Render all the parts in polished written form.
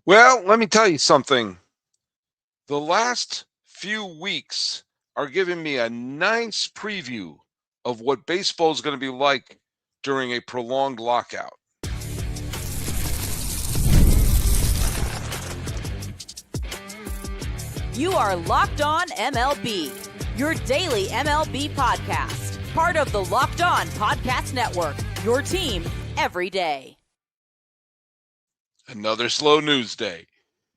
Well, let me tell you something. The last few weeks are giving me a nice preview of what baseball is going to be like during a prolonged lockout. You are Locked On MLB, your daily MLB podcast, part of the Locked On Podcast Network, your team every day. Another slow news day.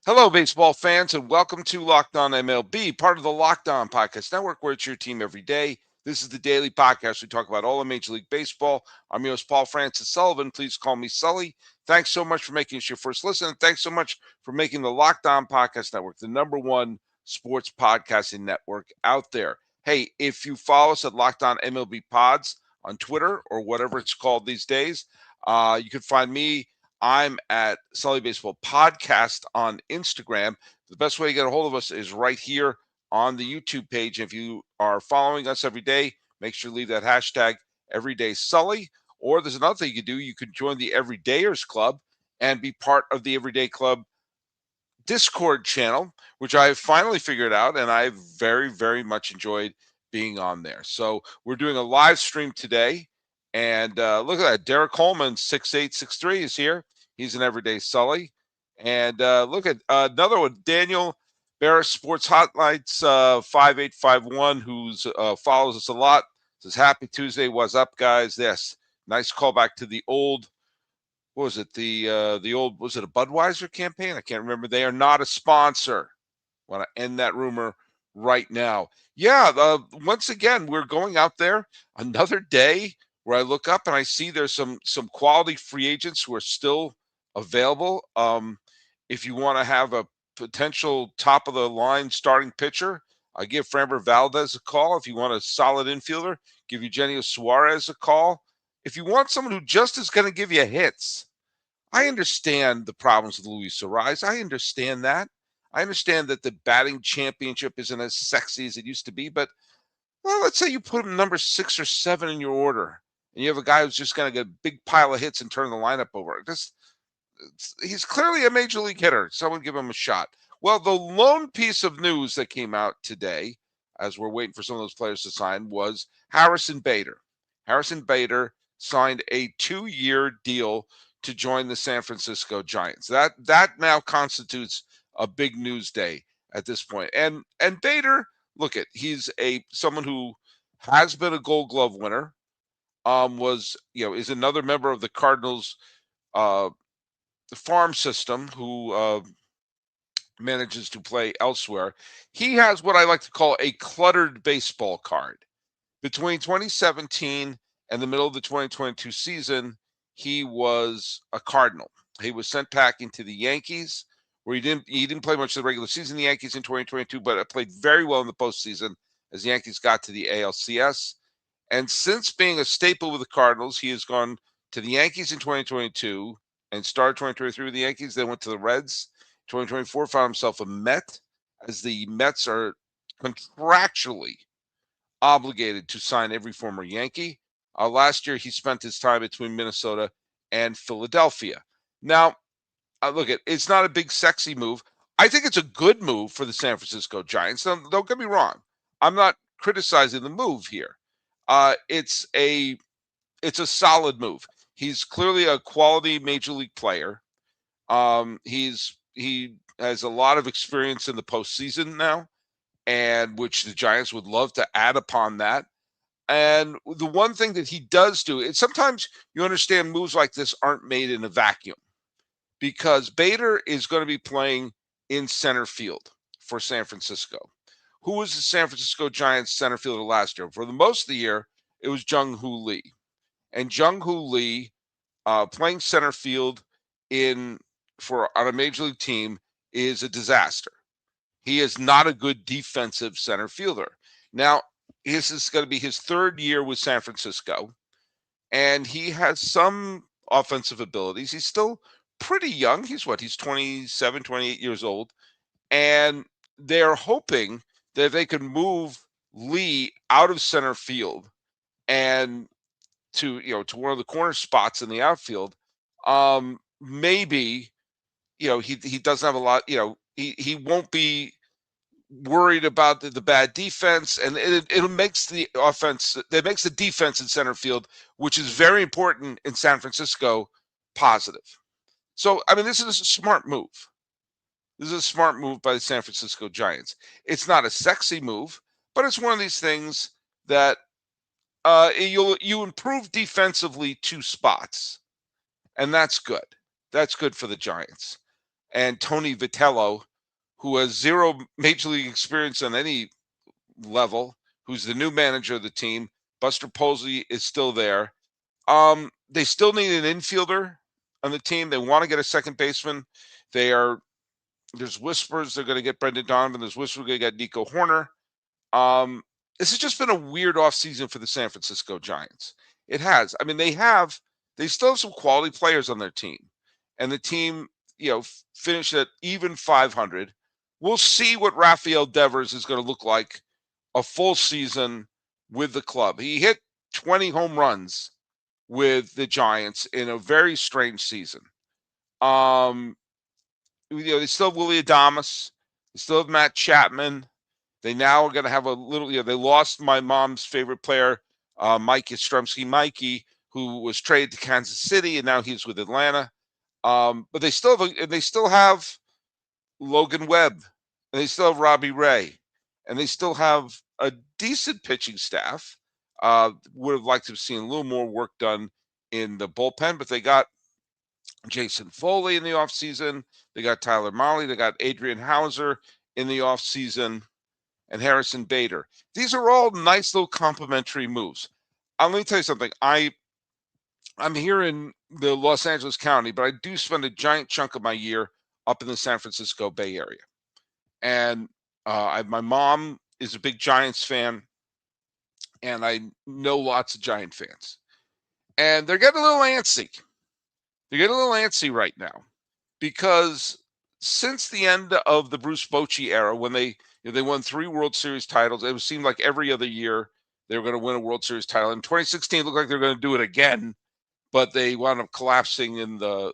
Hello, baseball fans, and welcome to Locked On MLB, part of the Locked On Podcast Network, where it's your team every day. This is the daily podcast. We talk about all of Major League Baseball. I'm your host, Paul Francis Sullivan. Please call me Sully. Thanks so much for making us your first listen, and thanks so much for making the Locked On Podcast Network the number one sports podcasting network out there. Hey, if you follow us at Locked On MLB Pods on Twitter or whatever it's called these days, you can find me. I'm at Sully Baseball Podcast on Instagram. The best way to get a hold of us is right here on the YouTube page. If you are following us every day, make sure to leave that hashtag EverydaySully. Or there's another thing you can do. You can join the Everydayers Club and be part of the Everyday Club Discord channel, which I finally figured out, and I very, very much enjoyed being on there. So we're doing a live stream today. And look at that. Derek Coleman, 6863, is here. He's an everyday Sully. And look at another one, Daniel Barris Sports Hotlines 5851, who follows us a lot. Says, Happy Tuesday. What's up, guys? Yes. Nice callback to the old, what was it? The old, was it a Budweiser campaign? I can't remember. They are not a sponsor. I want to end that rumor right now. Yeah, once again, we're going out there another day where I look up and I see there's some quality free agents who are still available. If you want to have a potential top of the line starting pitcher, I give Framber Valdez a call. If you want a solid infielder, give Eugenio Suarez a call. If you want someone who just is going to give you hits, I understand the problems with Luis Ariz. I understand that. I understand that the batting championship isn't as sexy as it used to be, but well, let's say you put him number 6 or 7 in your order, and you have a guy who's just going to get a big pile of hits and turn the lineup over. He's clearly a major league hitter. Someone give him a shot. Well, the lone piece of news that came out today, as we're waiting for some of those players to sign, was Harrison Bader. Harrison Bader signed a 2-year deal to join the San Francisco Giants. That now constitutes a big news day at this point. And Bader, look at, he's someone who has been a Gold Glove winner. Is another member of the Cardinals farm system who manages to play elsewhere. He has what I like to call a cluttered baseball card. Between 2017 and the middle of the 2022 season, he was a Cardinal. He was sent packing to the Yankees, where he didn't play much of the regular season. The Yankees in 2022, but played very well in the postseason as the Yankees got to the ALCS. And since being a staple with the Cardinals, he has gone to the Yankees in 2022 and started 2023 with the Yankees. Then went to the Reds. 2024 found himself a Met, as the Mets are contractually obligated to sign every former Yankee. Last year, he spent his time between Minnesota and Philadelphia. Now, look, it's not a big, sexy move. I think it's a good move for the San Francisco Giants. Don't get me wrong. I'm not criticizing the move here. It's a solid move. He's clearly a quality major league player. He has a lot of experience in the postseason now, and which the Giants would love to add upon that. And the one thing that he does do is sometimes you understand moves like this aren't made in a vacuum, because Bader is going to be playing in center field for San Francisco. Who was the San Francisco Giants center fielder last year? For the most of the year, it was Jung-Hoo Lee. And Jung-Hoo Lee playing center field on a major league team is a disaster. He is not a good defensive center fielder. Now, this is going to be his 3rd year with San Francisco, and he has some offensive abilities. He's still pretty young. He's 27, 28 years old. And they're hoping that they can move Lee out of center field and to one of the corner spots in the outfield. Maybe he doesn't have a lot. He won't be worried about the bad defense, and it makes the offense, it makes the defense in center field, which is very important in San Francisco, positive. So, I mean, this is a smart move. This is a smart move by the San Francisco Giants. It's not a sexy move, but it's one of these things that you improve defensively 2 spots, and that's good. That's good for the Giants. And Tony Vitello, who has zero major league experience on any level, who's the new manager of the team. Buster Posey is still there. They still need an infielder on the team. They want to get a second baseman. There's whispers they're going to get Brendan Donovan. There's whispers they're going to get Nico Horner. This has just been a weird offseason for the San Francisco Giants. It has. I mean, they still have some quality players on their team. And the team, finished at even 500. We'll see what Rafael Devers is going to look like a full season with the club. He hit 20 home runs with the Giants in a very strange season. They still have Willie Adames. They still have Matt Chapman. They now are going to have a little, they lost my mom's favorite player, Mike Yastrzemski, Mikey, who was traded to Kansas City, and now he's with Atlanta. But they still have Logan Webb, and they still have Robbie Ray, and they still have a decent pitching staff. Would have liked to have seen a little more work done in the bullpen, but they got Jason Foley in the offseason. They got Tyler Mahle. They got Adrian Hauser in the offseason, and Harrison Bader. These are all nice little complimentary moves. Let me tell you something. I'm here in the Los Angeles County, but I do spend a giant chunk of my year up in the San Francisco Bay Area. And my mom is a big Giants fan, and I know lots of Giant fans. And they're getting a little antsy. They're getting a little antsy right now because since the end of the Bruce Bochy era, when they won 3 World Series titles, it seemed like every other year they were going to win a World Series title. In 2016, it looked like they were going to do it again, but they wound up collapsing in the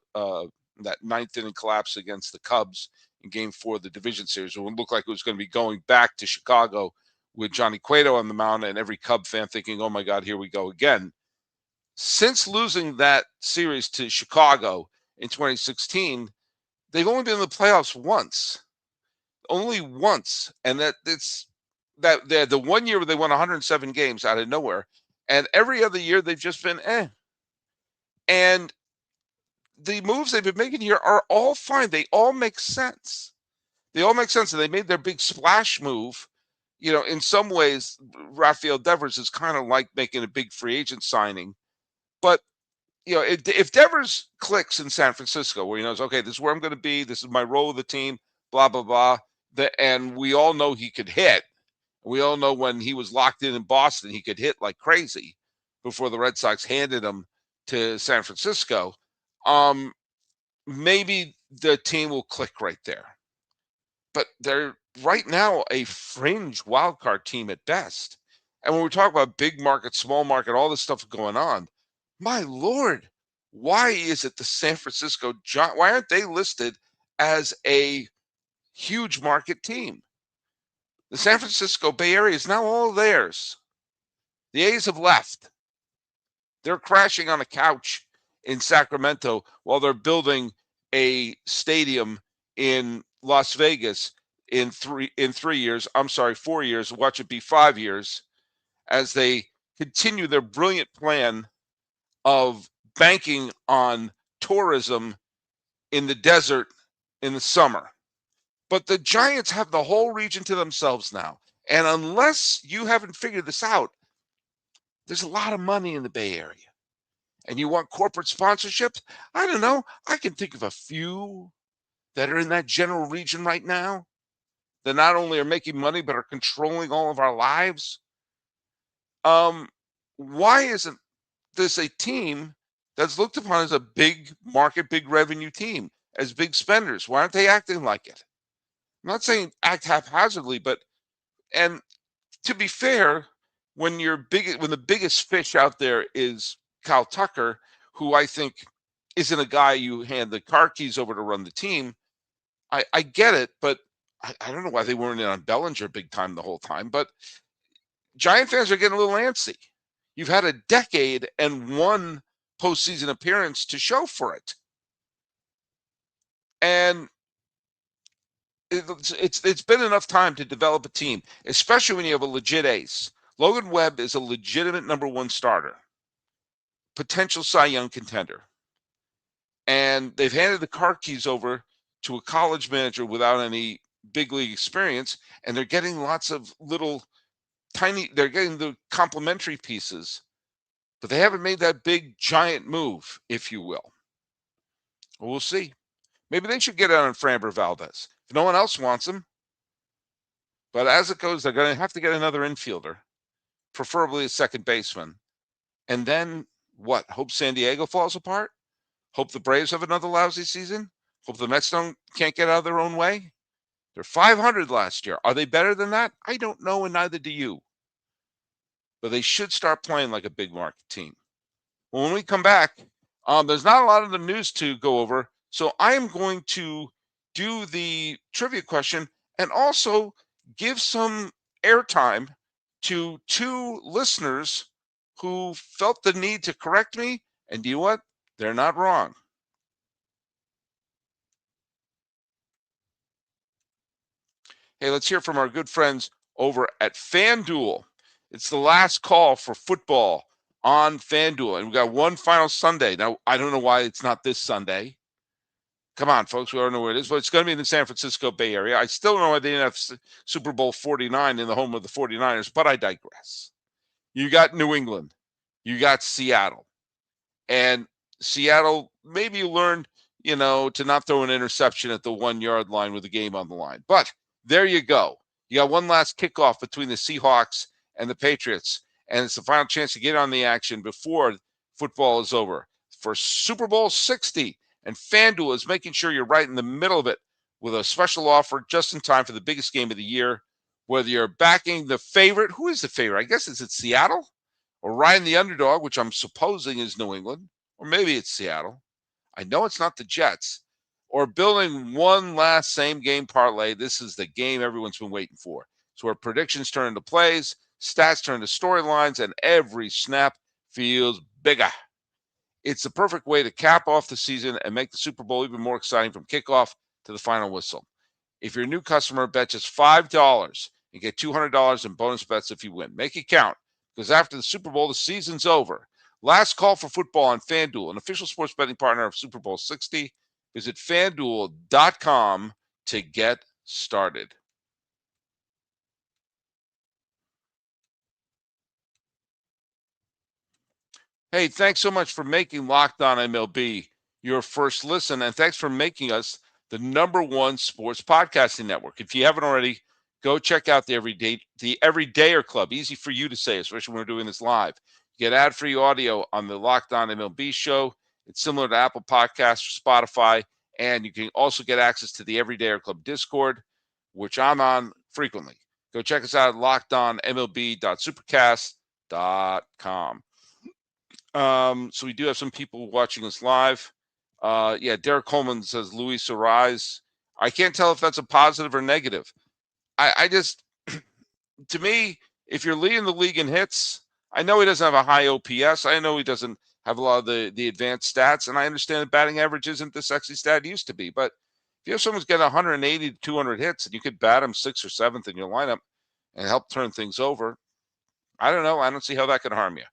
that 9th inning collapse against the Cubs in Game 4 of the division series. It looked like it was going to be going back to Chicago with Johnny Cueto on the mound, and every Cub fan thinking, oh my God, here we go again. Since losing that series to Chicago in 2016, they've only been in the playoffs once. Only once. And the 1 year where they won 107 games out of nowhere. And every other year they've just been And the moves they've been making here are all fine. They all make sense. They all make sense. And they made their big splash move. In some ways, Rafael Devers is kind of like making a big free agent signing. But, if Devers clicks in San Francisco, where he knows, okay, this is where I'm going to be, this is my role with the team, blah, blah, blah, and we all know he could hit. We all know when he was locked in Boston, he could hit like crazy before the Red Sox handed him to San Francisco. Maybe the team will click right there. But they're right now a fringe wildcard team at best. And when we talk about big market, small market, all this stuff going on, my Lord, why is it the San Francisco Giants? Why aren't they listed as a huge market team? The San Francisco Bay Area is now all theirs. The A's have left. They're crashing on a couch in Sacramento while they're building a stadium in Las Vegas in 3 years. I'm sorry, 4 years. Watch it be 5 years as they continue their brilliant plan of banking on tourism in the desert in the summer. But the Giants have the whole region to themselves now. And unless you haven't figured this out, there's a lot of money in the Bay Area. And you want corporate sponsorships? I don't know. I can think of a few that are in that general region right now that not only are making money, but are controlling all of our lives. Why isn't this a team that's looked upon as a big market, big revenue team, as big spenders? Why aren't they acting like it? I'm not saying act haphazardly, and to be fair, when the biggest fish out there is Kyle Tucker, who I think isn't a guy you hand the car keys over to run the team. I get it, but I don't know why they weren't in on Bellinger big time the whole time. But Giant fans are getting a little antsy. You've had a decade and one postseason appearance to show for it. And it's been enough time to develop a team, especially when you have a legit ace. Logan Webb is a legitimate number one starter, potential Cy Young contender. And they've handed the car keys over to a college manager without any big league experience, and they're getting lots of little they're getting the complementary pieces, but they haven't made that big giant move, if you will. Well, we'll see. Maybe they should get out on Framber Valdez if no one else wants him. But as it goes, they're going to have to get another infielder, preferably a second baseman. And then what? Hope San Diego falls apart? Hope the Braves have another lousy season? Hope the Mets can't get out of their own way? They're 500 last year. Are they better than that? I don't know, and neither do you. But they should start playing like a big market team. Well, when we come back, there's not a lot of the news to go over, so I am going to do the trivia question and also give some airtime to two listeners who felt the need to correct me, and do you know what? They're not wrong. Hey, let's hear from our good friends over at FanDuel. It's the last call for football on FanDuel, and we've got one final Sunday. Now, I don't know why it's not this Sunday. Come on, folks, we don't know where it is, but it's going to be in the San Francisco Bay Area. I still don't know why they didn't have Super Bowl 49 in the home of the 49ers, but I digress. You got New England. You got Seattle. And Seattle, maybe you learned, to not throw an interception at the 1 yard line with the game on the line. But there you go. You got one last kickoff between the Seahawks and the Patriots, and it's the final chance to get on the action before football is over for Super Bowl 60. And FanDuel is making sure you're right in the middle of it with a special offer just in time for the biggest game of the year. Whether you're backing the favorite, who is the favorite? I guess it's Seattle, or riding the underdog, which I'm supposing is New England, or maybe it's Seattle. I know it's not the Jets. Or building one last same game parlay. This is the game everyone's been waiting for. It's where predictions turn into plays, stats turn into storylines, and every snap feels bigger. It's the perfect way to cap off the season and make the Super Bowl even more exciting from kickoff to the final whistle. If you're a new customer, bet just $5 and get $200 in bonus bets if you win. Make it count, because after the Super Bowl, the season's over. Last call for football on FanDuel, an official sports betting partner of Super Bowl 60. Visit FanDuel.com to get started. Hey, thanks so much for making Locked On MLB your first listen, and thanks for making us the number one sports podcasting network. If you haven't already, go check out the Everydayer Club. Easy for you to say, especially when we're doing this live. You get ad-free audio on the Locked On MLB show. It's similar to Apple Podcasts or Spotify, and you can also get access to the Everydayer Club Discord, which I'm on frequently. Go check us out at lockedonmlb.supercast.com. So we do have some people watching us live. Derek Coleman says Luis Arise. I can't tell if that's a positive or negative. I just, to me, if you're leading the league in hits, I know he doesn't have a high OPS. I know he doesn't have a lot of the advanced stats, and I understand the batting average isn't the sexy stat it used to be. But if you have someone who's getting 180 to 200 hits and you could bat him 6th or 7th in your lineup and help turn things over, I don't know. I don't see how that could harm you.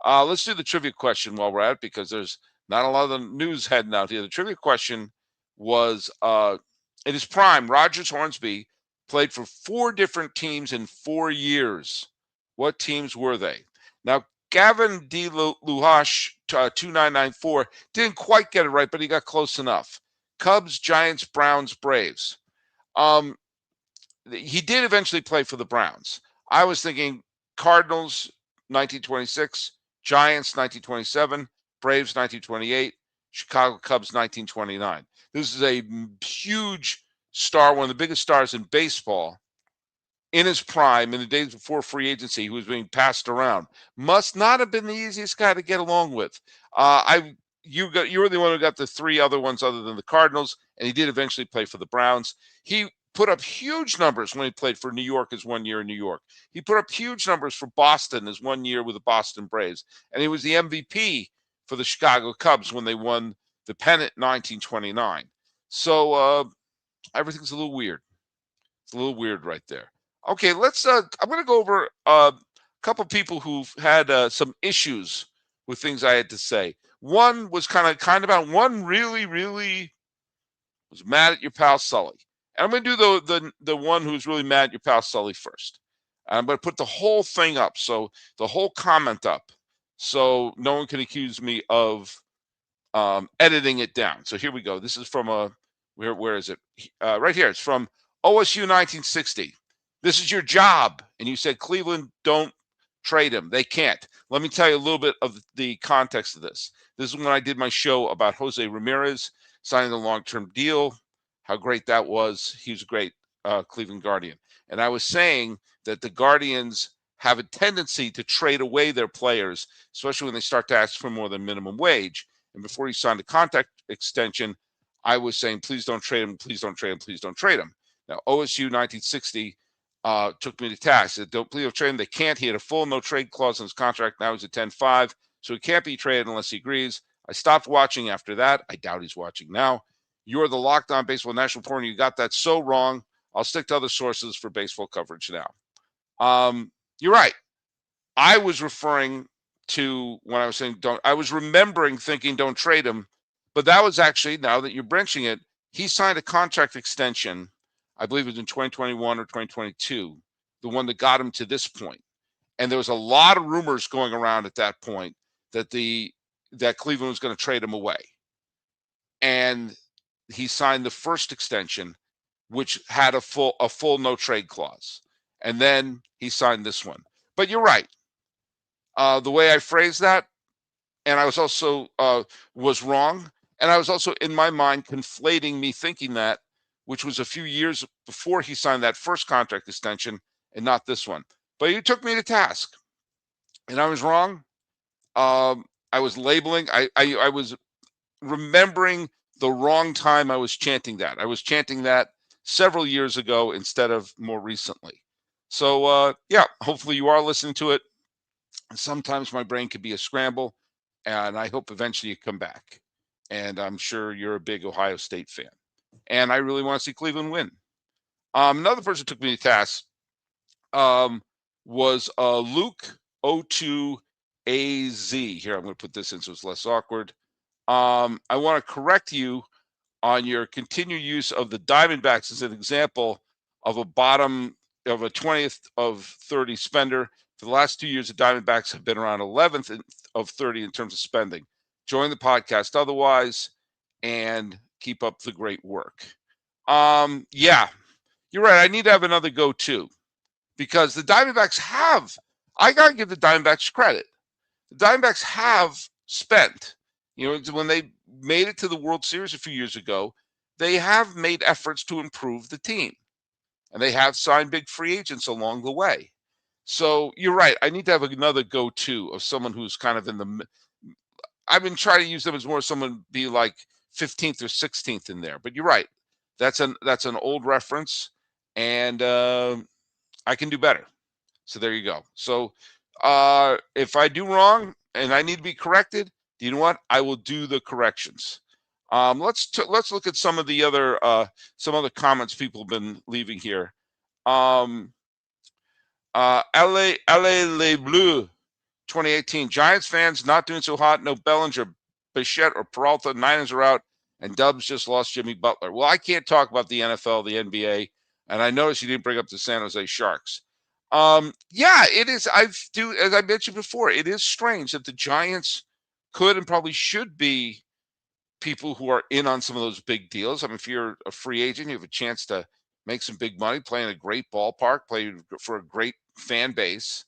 Let's do the trivia question while we're at it, because there's not a lot of the news heading out here. The trivia question was, in his prime, Rogers Hornsby played for 4 different teams in 4 years. What teams were they? Now, Gavin D. Luhash, 2994, didn't quite get it right, but he got close enough. Cubs, Giants, Browns, Braves. He did eventually play for the Browns. I was thinking Cardinals, 1926, Giants, 1927, Braves, 1928, Chicago Cubs, 1929. This is a huge star, one of the biggest stars in baseball in his prime, in the days before free agency, who was being passed around. Must not have been the easiest guy to get along with. I you were the one who got the three other ones other than the Cardinals, and he did eventually play for the Browns. He put up huge numbers when he played for New York his 1 year in New York. He put up huge numbers for Boston his 1 year with the Boston Braves, and he was the MVP for the Chicago Cubs when they won the pennant in 1929. So everything's a little weird. It's a little weird right there. Okay, let's. I'm going to go over a couple people who've had some issues with things I had to say. One was kind about one really was mad at your pal Sully. And I'm going to do the one who's really mad at your pal Sully first. I'm going to put the whole thing up, so the whole comment up, so no one can accuse me of editing it down. So here we go. This is from where is it? Right here. It's from OSU 1960. This is your job, and you said Cleveland don't trade him. They can't. Let me tell you a little bit of the context of this. This is when I did my show about Jose Ramirez signing the long-term deal, how great that was. He was a great Cleveland Guardian. And I was saying that the Guardians have a tendency to trade away their players, especially when they start to ask for more than minimum wage. And before he signed a contract extension, I was saying, please don't trade him, please don't trade him, please don't trade him. Now, OSU 1960 took me to task. Said, please don't trade him. They can't. He had a full no-trade clause in his contract. Now he's at 10-5, so he can't be traded unless he agrees. I stopped watching after that. I doubt he's watching now. You're the Locked On Baseball National Reporter. You got that so wrong. I'll stick to other sources for baseball coverage now. You're right. I was referring to when I was saying don't. I was remembering thinking don't trade him, but that was actually, now that you're branching it, he signed a contract extension. I believe it was in 2021 or 2022, the one that got him to this point. And there was a lot of rumors going around at that point that that Cleveland was going to trade him away. And he signed the first extension, which had a full no trade clause. And then he signed this one. But you're right. The way I phrased that, and I was also was wrong. And I was also, in my mind, conflating me thinking that, which was a few years before he signed that first contract extension and not this one. But you took me to task. And I was wrong. I was labeling. I was remembering the wrong time I was chanting that. I was chanting that several years ago instead of more recently. So, yeah, hopefully you are listening to it. Sometimes my brain could be a scramble, and I hope eventually you come back. And I'm sure you're a big Ohio State fan. And I really want to see Cleveland win. Another person who took me to task was Luke O2AZ. Here, I'm going to put this in so it's less awkward. I want to correct you on your continued use of the Diamondbacks as an example of a 20th of 30 spender. For the last 2 years, the Diamondbacks have been around 11th of 30 in terms of spending. Join the podcast otherwise, and keep up the great work. Yeah, you're right. I need to have another go-to because the Diamondbacks have, I got to give the Diamondbacks credit. The Diamondbacks have spent. When they made it to the World Series a few years ago, they have made efforts to improve the team. And they have signed big free agents along the way. So you're right. I need to have another go-to of someone who's kind of in the – I've been trying to use them as more someone be like 15th or 16th in there. But you're right. That's an old reference, and I can do better. So there you go. So if I do wrong and I need to be corrected, you know what? I will do the corrections. Let's look at some of the other comments people have been leaving here. LA Les Bleus 2018. Giants fans not doing so hot. No Bellinger, Bichette, or Peralta. Niners are out, and Dubs just lost Jimmy Butler. Well, I can't talk about the NFL, the NBA, and I noticed you didn't bring up the San Jose Sharks. Yeah, it is. As I mentioned before, it is strange that the Giants could and probably should be people who are in on some of those big deals. I mean, if you're a free agent, you have a chance to make some big money, play in a great ballpark, play for a great fan base,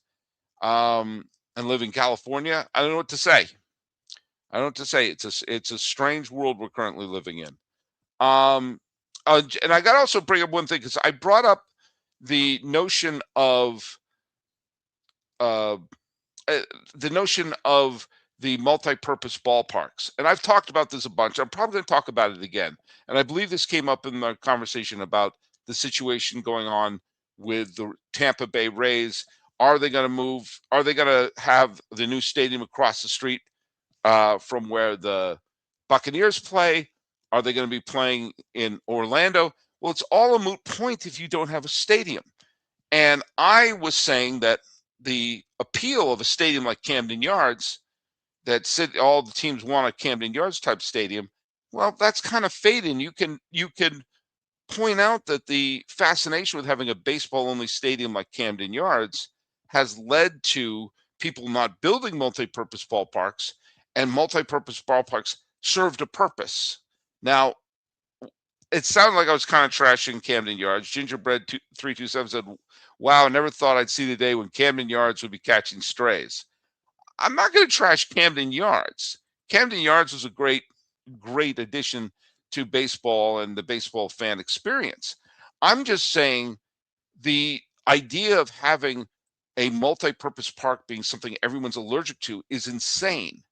and live in California. I don't know what to say. It's a strange world we're currently living in. And I got to also bring up one thing, because I brought up the notion of the multi-purpose ballparks. And I've talked about this a bunch. I'm probably going to talk about it again. And I believe this came up in the conversation about the situation going on with the Tampa Bay Rays. Are they going to move? Are they going to have the new stadium across the street from where the Buccaneers play? Are they going to be playing in Orlando? Well, it's all a moot point if you don't have a stadium. And I was saying that the appeal of a stadium like Camden Yards, that all the teams want a Camden Yards type stadium, well, that's kind of fading. You can point out that the fascination with having a baseball only stadium like Camden Yards has led to people not building multi-purpose ballparks, and multi-purpose ballparks served a purpose. Now, it sounded like I was kind of trashing Camden Yards. Gingerbread 327 said, "Wow, I never thought I'd see the day when Camden Yards would be catching strays." I'm not going to trash Camden Yards. Camden Yards was a great addition to baseball and the baseball fan experience. I'm just saying the idea of having a multi-purpose park being something everyone's allergic to is insane.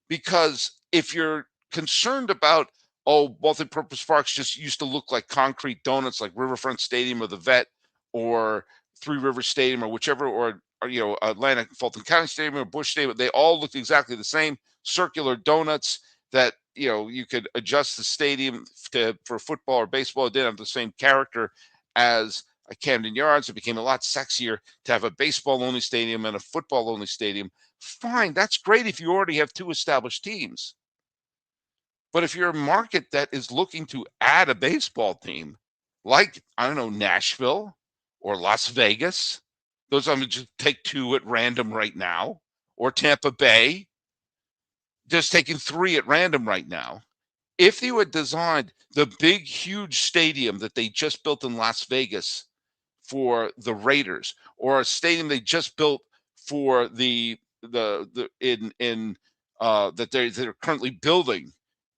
Because if you're concerned about, oh, multi-purpose parks just used to look like concrete donuts like Riverfront Stadium or the Vet or Three Rivers Stadium or whichever, or Atlantic Fulton County Stadium or Busch Stadium, they all looked exactly the same, circular donuts that you could adjust the stadium for football or baseball. It didn't have the same character as a Camden Yards. It became a lot sexier to have a baseball only stadium and a football only stadium. Fine, that's great if you already have two established teams. But if you're a market that is looking to add a baseball team, like, I don't know, Nashville or Las Vegas, those I'm going to just take two at random right now, or Tampa Bay, just taking three at random right now. If you had designed the big, huge stadium that they just built in Las Vegas for the Raiders, or a stadium they just built for the in that they're currently building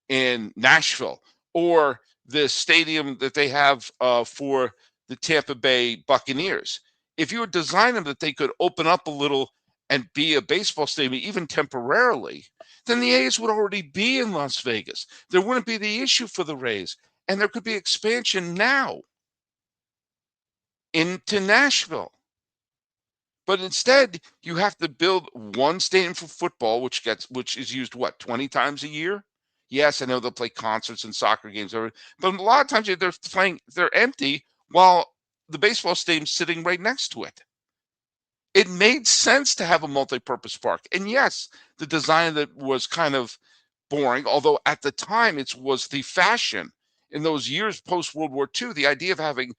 in Nashville, or the stadium that they have for the Tampa Bay Buccaneers. If you would design them that they could open up a little and be a baseball stadium, even temporarily, then the A's would already be in Las Vegas. There wouldn't be the issue for the Rays, and there could be expansion now into Nashville. But instead, you have to build one stadium for football, which is used 20 times a year. Yes, I know they'll play concerts and soccer games, but a lot of times they're empty while the baseball stadium's sitting right next to it. It made sense to have a multi-purpose park. And yes, the design of it was kind of boring, although at the time it was the fashion. In those years post World War II, the idea of having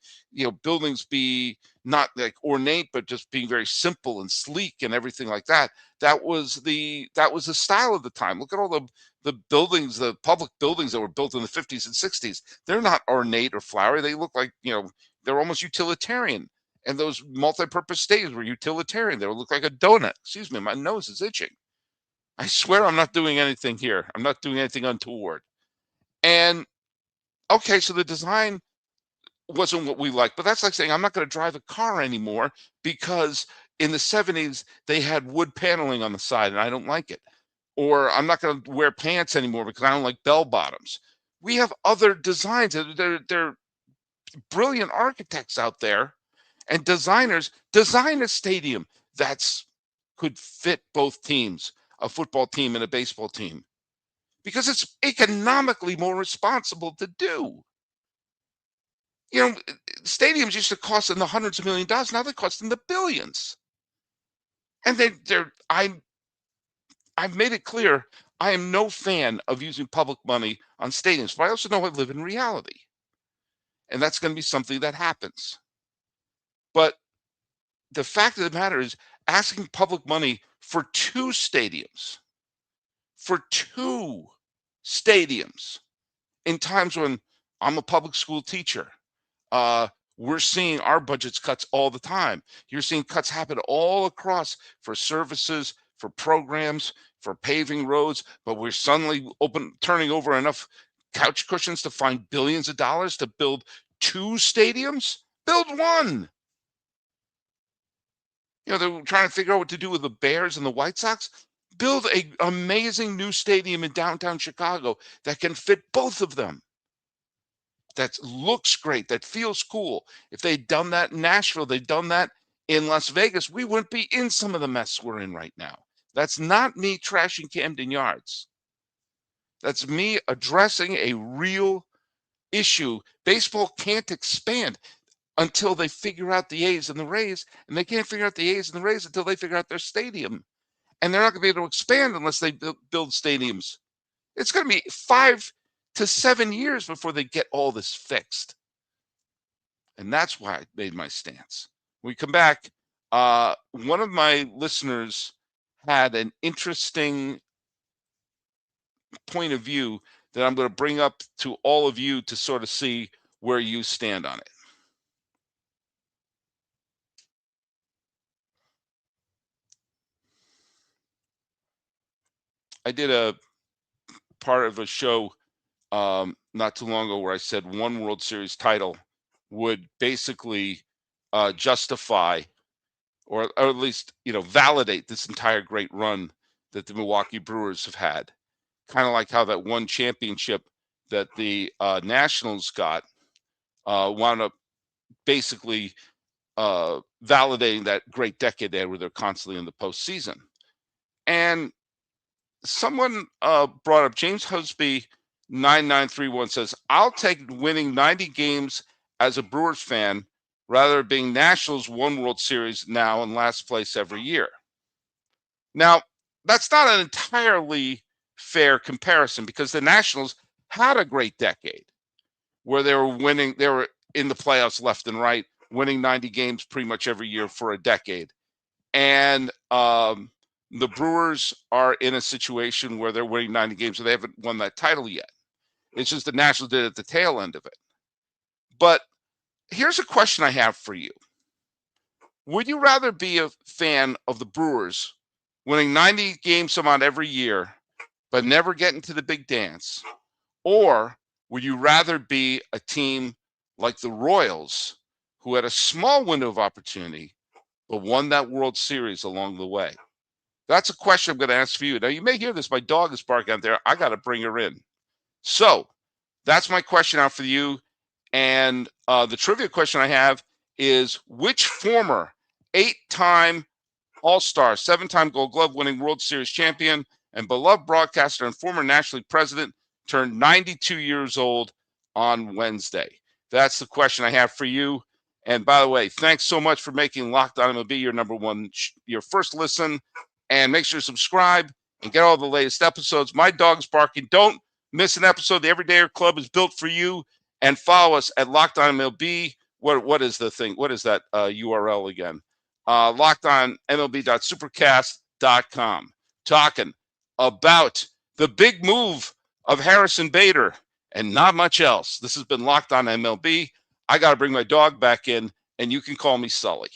buildings be not like ornate, but just being very simple and sleek and everything like that, that was the style of the time. Look at all the buildings, the public buildings that were built in the 50s and 60s. They're not ornate or flowery. They look like, they're almost utilitarian. And those multi-purpose stadiums were utilitarian. They would look like a donut. Excuse me, my nose is itching. I swear I'm not doing anything here. I'm not doing anything untoward. And okay, so the design wasn't what we liked, but that's like saying I'm not going to drive a car anymore because in the 70s they had wood paneling on the side and I don't like it. Or I'm not going to wear pants anymore because I don't like bell bottoms. We have other designs. They're brilliant architects out there and designers design a stadium that's could fit both teams, a football team and a baseball team, because it's economically more responsible to do. Stadiums used to cost in the hundreds of millions of dollars. Now they cost in the billions. And I've made it clear I am no fan of using public money on stadiums, but I also know I live in reality. And that's going to be something that happens. But the fact of the matter is, asking public money for two stadiums in times when I'm a public school teacher, we're seeing our budgets cuts all the time. You're seeing cuts happen all across for services, for programs, for paving roads, but we're suddenly turning over enough couch cushions to find billions of dollars to build two stadiums. Build one. They're trying to figure out what to do with the Bears and the White Sox. Build an amazing new stadium in downtown Chicago that can fit both of them. That looks great, that feels cool. If they'd done that in Nashville, they'd done that in Las Vegas, we wouldn't be in some of the mess we're in right now. That's not me trashing Camden Yards. That's me addressing a real issue. Baseball can't expand until they figure out the A's and the Rays, and they can't figure out the A's and the Rays until they figure out their stadium. And they're not going to be able to expand unless they build stadiums. It's going to be 5 to 7 years before they get all this fixed. And that's why I made my stance. When we come back, one of my listeners had an interesting point of view that I'm going to bring up to all of you to sort of see where you stand on it. I did a part of a show not too long ago where I said one World Series title would basically justify or at least, validate this entire great run that the Milwaukee Brewers have had. Kind of like how that one championship that the Nationals got wound up basically validating that great decade they had where they're constantly in the postseason. And someone brought up James Husby 9931 says, I'll take winning 90 games as a Brewers fan rather than being Nationals one World Series now in last place every year. Now, that's not an entirely fair comparison because the Nationals had a great decade where they were winning, they were in the playoffs left and right, winning 90 games pretty much every year for a decade. And the Brewers are in a situation where they're winning 90 games, so they haven't won that title yet. It's just the Nationals did at the tail end of it. But here's a question I have for you. Would you rather be a fan of the Brewers winning 90 games some odd every year, but never getting to the big dance? Or would you rather be a team like the Royals, who had a small window of opportunity, but won that World Series along the way? That's a question I'm going to ask for you. Now, you may hear this. My dog is barking out there. I got to bring her in. So that's my question out for you. And the trivia question I have is, which former 8-time All-Star, 7-time Gold Glove winning World Series champion and beloved broadcaster and former National League president turned 92 years old on Wednesday? That's the question I have for you. And by the way, thanks so much for making Locked On MLB your first listen. And make sure to subscribe and get all the latest episodes. My dog's barking. Don't miss an episode. The Everydayer Club is built for you. And follow us at Locked On MLB. What is the thing? What is that URL again? LockedOnMLB.supercast.com. Talking about the big move of Harrison Bader and not much else. This has been Locked On MLB. I got to bring my dog back in, and you can call me Sully.